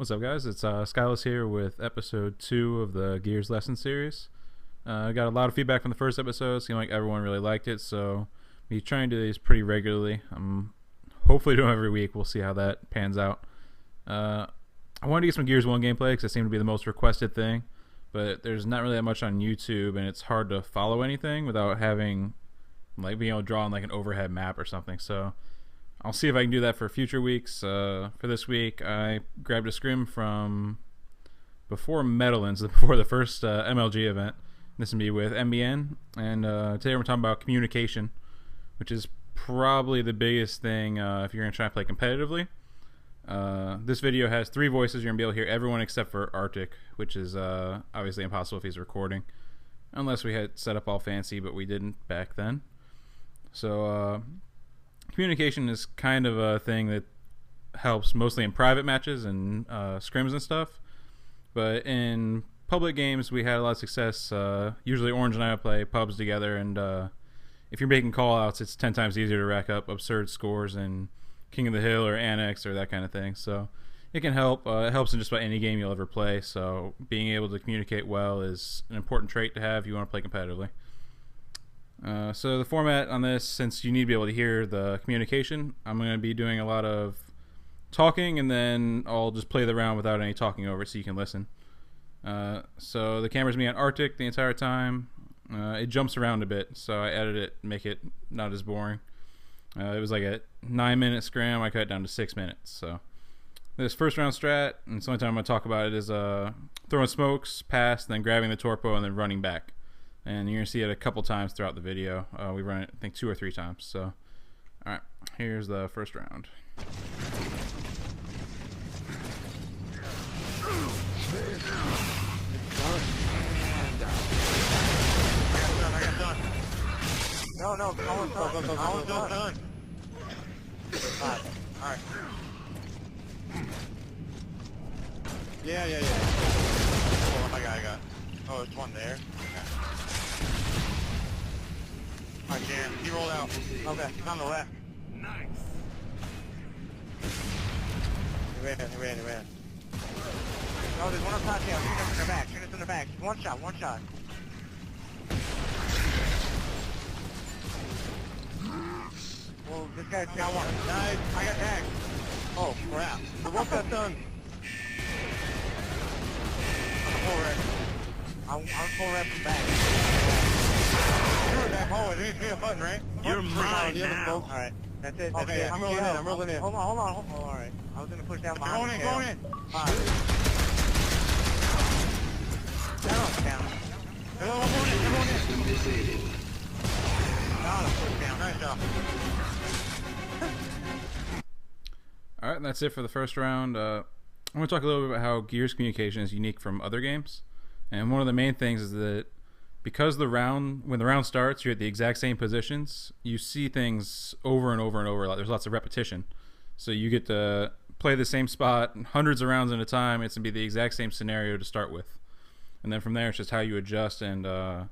What's up, guys? It's Skyless here with episode 2 of the Gears lesson series. I got a lot of feedback from the first episode. Seemed like everyone really liked it, so me trying to do these pretty regularly. I'm hopefully doing them every week. We'll see how that pans out. I wanted to get some Gears 1 gameplay because it seemed to be the most requested thing, but there's not really that much on YouTube, and it's hard to follow anything without having, like, being able to draw on like an overhead map or something. So I'll see if I can do that for future weeks. For this week, I grabbed a scrim from before Meadowlands, before the first MLG event. This will be with MBN, and today we're talking about communication, which is probably the biggest thing if you're going to try to play competitively. This video has 3 voices. You're going to be able to hear everyone except for Arctic, which is obviously impossible if he's recording, unless we had set up all fancy, but we didn't back then. So communication is kind of a thing that helps mostly in private matches and scrims and stuff, but in public games we had a lot of success. Usually Orange and I would play pubs together, and if you're making call outs, it's 10 times easier to rack up absurd scores in King of the Hill or Annex or that kind of thing. So it can help. It helps in just about any game you'll ever play, so being able to communicate well is an important trait to have if you want to play competitively. So the format on this, since you need to be able to hear the communication, I'm going to be doing a lot of talking, and then I'll just play the round without any talking over it so you can listen. So the camera's me on Arctic the entire time. It jumps around a bit, so I edit it, make it not as boring. It was like a 9-minute scram. I cut it down to 6 minutes. So this first round strat, and it's the only time I'm going to talk about it, is throwing smokes, pass, then grabbing the torpo, and then running back. And you're going to see it a couple times throughout the video. We run it, I think, 2 or 3 times. So, alright, here's the first round. No, Colin's done. Alright. Yeah. Oh, I got. Oh, there's one there. Alright, Jam. He rolled out. Okay, he's on the left. Nice. He ran. No, there's one up top. Yeah, shoot us in the back. One shot. Well, this guy's got one. Nice. I got tagged. Oh, crap. The one shot done. I'm full red. I'm full red from back. You're back hallway. There needs to be a button, right? You're mine now. Alright. That's it. I'm rolling in. Hold on. Alright. I was gonna push down behind. Going in. Alright. Down. Everyone in. Down. Nice job. Alright, and that's it for the first round. I want to talk a little bit about how Gears communication is unique from other games. And one of the main things is that because when the round starts, you're at the exact same positions, you see things over and over and over. There's lots of repetition. So you get to play the same spot hundreds of rounds at a time. It's going to be the exact same scenario to start with. And then from there, it's just how you adjust and how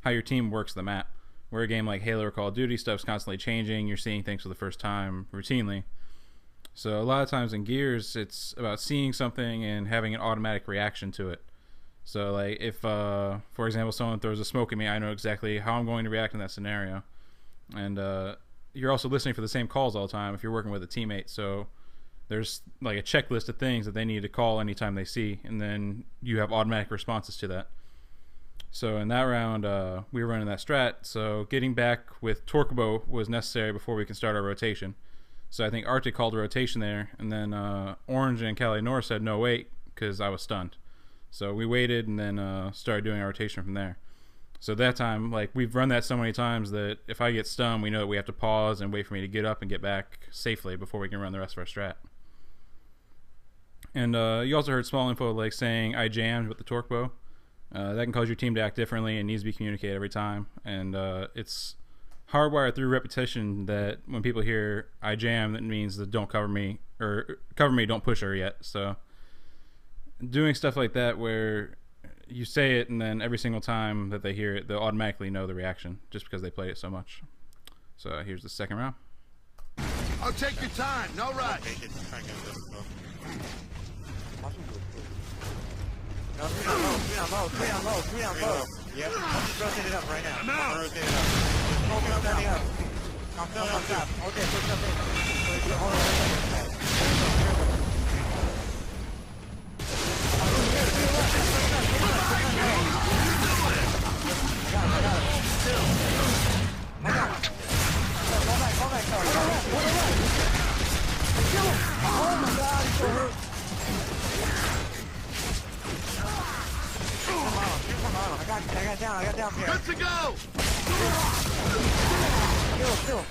your team works the map. Where a game like Halo or Call of Duty, stuff's constantly changing. You're seeing things for the first time routinely. So a lot of times in Gears, it's about seeing something and having an automatic reaction to it. So like if, for example, someone throws a smoke at me, I know exactly how I'm going to react in that scenario. And you're also listening for the same calls all the time if you're working with a teammate. So there's like a checklist of things that they need to call anytime they see, and then you have automatic responses to that. So in that round, we were running that strat, so getting back with Torquebo was necessary before we can start our rotation. So I think Arctic called a rotation there, and then Orange and Cali North said no wait, because I was stunned. So we waited and then started doing our rotation from there. So that time, like, we've run that so many times that if I get stunned, we know that we have to pause and wait for me to get up and get back safely before we can run the rest of our strat. And you also heard small info like saying I jammed with the Torquebo. That can cause your team to act differently and needs to be communicated every time. And it's hardwired through repetition that when people hear I jam, that means that don't cover me, or cover me, don't push her yet. So doing stuff like that where you say it and then every single time that they hear it, they'll automatically know the reaction just because they played it so much. So here's the second round. Oh, take your time. No rush. Awesome. No, three on low, three on low, three on low, three on low. Yep. I'm just rotating it up right now. I'm out. Rotate it up. Just focus on that up. I'm filling up top. Okay, push up in. Hold on. Oh my god, he's so hurt. I got down here. Good to go! Kill.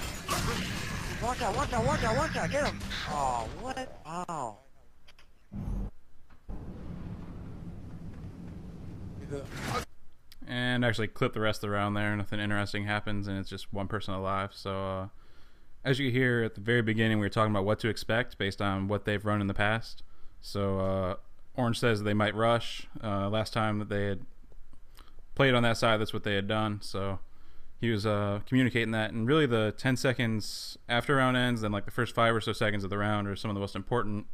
Watch out, get him. Oh, what? Oh. And actually clip the rest of the round there. Nothing interesting happens, and it's just one person alive. So, as you hear at the very beginning, we were talking about what to expect based on what they've run in the past. So, Orange says they might rush. Last time that they had played on that side, that's what they had done. So, he was communicating that. And really, the 10 seconds after round ends, then like the first 5 or so seconds of the round are some of the most important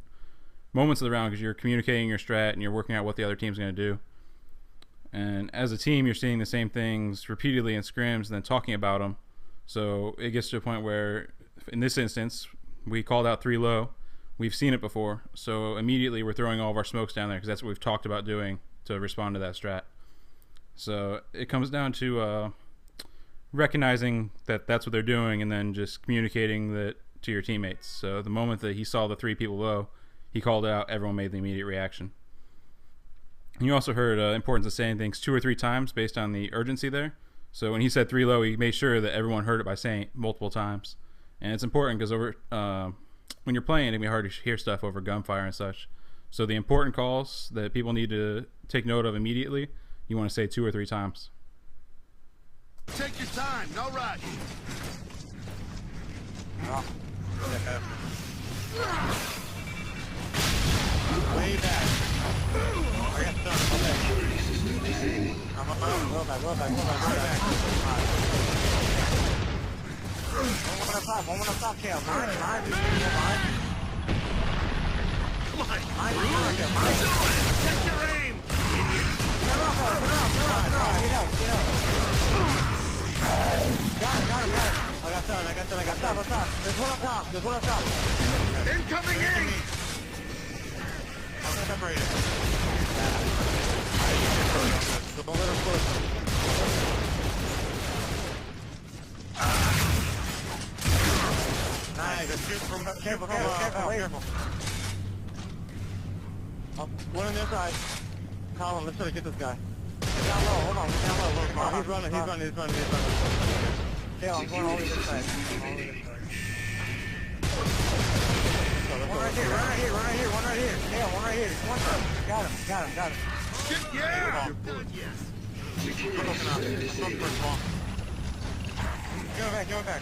moments of the round because you're communicating your strat and you're working out what the other team's going to do. And as a team, you're seeing the same things repeatedly in scrims and then talking about them. So it gets to a point where, in this instance, we called out 3 low. We've seen it before. So immediately we're throwing all of our smokes down there because that's what we've talked about doing to respond to that strat. So it comes down to recognizing that that's what they're doing and then just communicating that to your teammates. So the moment that he saw the 3 people low, he called it out. Everyone made the immediate reaction. You also heard importance of saying things 2 or 3 times based on the urgency there. So when he said 3 low, he made sure that everyone heard it by saying it multiple times. And it's important because over when you're playing, it can be hard to hear stuff over gunfire and such. So the important calls that people need to take note of immediately, you want to say 2 or 3 times. Take your time, no rush. Oh. Way back. I got stuck. Okay. I'm up. Roll back. One up top, Kale. Behind. Come on, take your aim. Get out. Got him. I got top. There's one up top. Incoming aim. I'm gonna separate it. Don't let him push. Nice. Careful. One on their side. Colin, let's try to get this guy. He's down low. Hold on. Oh, he's running. Yeah, I'm going all the way to this side. One right here. Yeah, one right here. One shot. Got him. Yeah. You're good, yes. Give him back.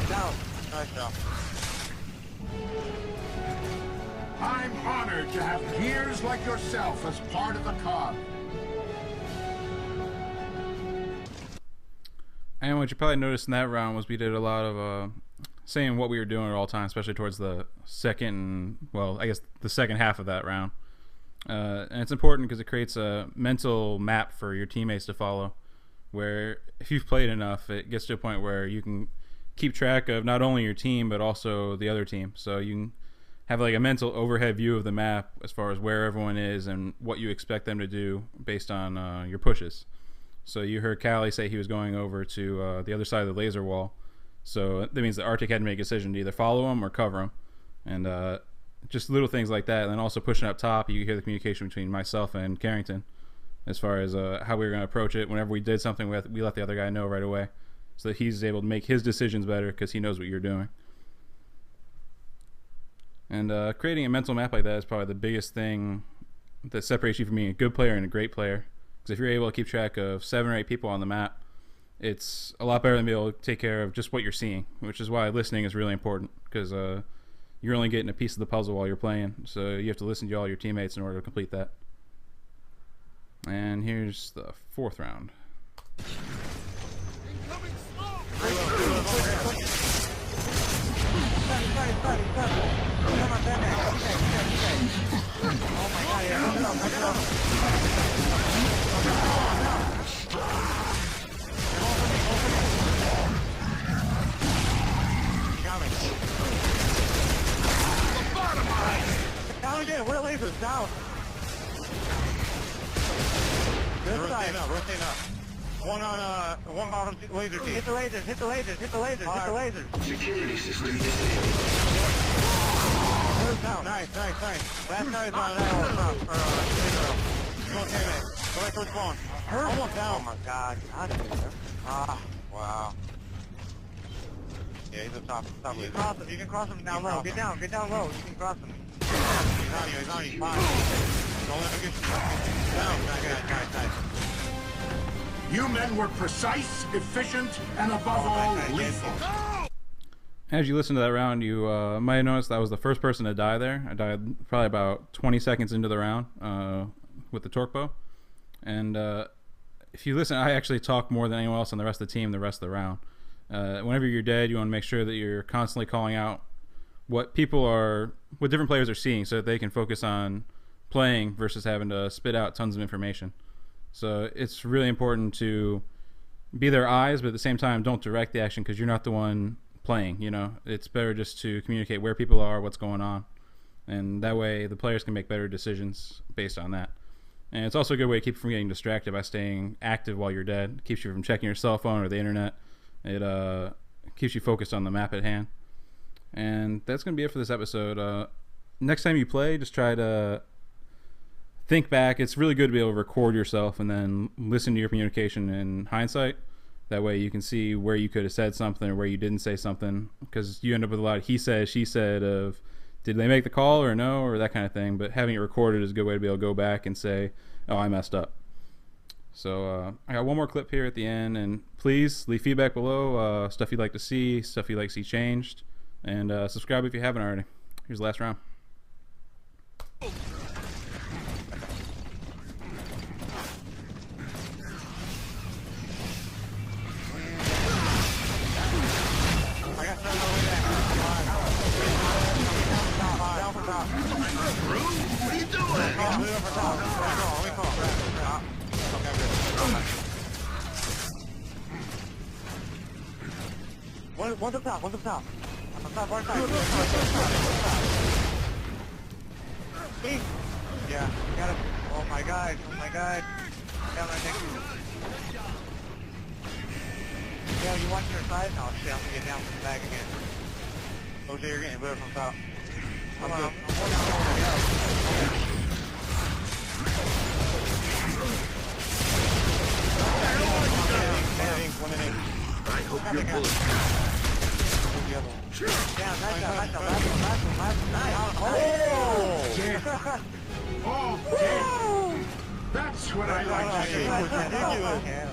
Down. Nice job. I'm honored to have gears like yourself as part of the COG. And what you probably noticed in that round was we did a lot of saying what we were doing at all times, especially towards the second half of that round. And it's important because it creates a mental map for your teammates to follow, where if you've played enough, it gets to a point where you can keep track of not only your team but also the other team. So you can have like a mental overhead view of the map as far as where everyone is and what you expect them to do based on your pushes. So you heard Callie say he was going over to the other side of the laser wall. So that means that Arctic had to make a decision to either follow him or cover him. And just little things like that. And then also pushing up top, you hear the communication between myself and Carrington as far as how we were going to approach it. Whenever we did something, we let the other guy know right away so that he's able to make his decisions better because he knows what you're doing. And creating a mental map like that is probably the biggest thing that separates you from being a good player and a great player. Because if you're able to keep track of 7 or 8 people on the map, it's a lot better than being able to take care of just what you're seeing, which is why listening is really important, because you're only getting a piece of the puzzle while you're playing, so you have to listen to all your teammates in order to complete that. And here's the 4th round. Incoming smoke. Come on, Oh my god, yeah. Open it up. Got me. Down again, where are lasers? Down. Rotate up. One bottom laser team. Hit the lasers. Security system disabled. Down. Nice. Last guy's on that Go right towards spawn. Almost down. Oh my god. Wow. Yeah, he's up top. You can cross him down low. Get down low. You can cross him. He's on you. Fine. Don't let him get you down. Nice. You men were precise, efficient, and above all, lethal. As you listen to that round, you might have noticed I was the first person to die there. I died probably about 20 seconds into the round with the torque bow. And if you listen, I actually talk more than anyone else on the rest of the team the rest of the round. Whenever you're dead, you want to make sure that you're constantly calling out what different players are seeing so that they can focus on playing versus having to spit out tons of information. So it's really important to be their eyes, but at the same time, don't direct the action because you're not the one playing. You know, it's better just to communicate where people are, what's going on, and that way the players can make better decisions based on that. And it's also a good way to keep you from getting distracted by staying active while you're dead. It keeps you from checking your cell phone or the internet. It keeps you focused on the map at hand. And that's going to be it for this episode. Next time you play, just try to think back. It's really good to be able to record yourself and then listen to your communication in hindsight. That way you can see where you could have said something or where you didn't say something, because you end up with a lot of he said, she said of did they make the call or no, or that kind of thing. But having it recorded is a good way to be able to go back and say, oh, I messed up. So I got one more clip here at the end, and please leave feedback below, stuff you'd like to see, stuff you'd like to see changed, and subscribe if you haven't already. Here's the last round. What are you doing? One's up top. On top, right side. Yeah, got him. Oh my god. Down right next to you. Yeah, you watch your side? No, shit, I'm gonna get down from the back again. OJ, you're getting lit from top. I'm good. I hope you're bulletproof. Yeah, nice job. Last one. Oh, damn. That's what I like to see. Ridiculous.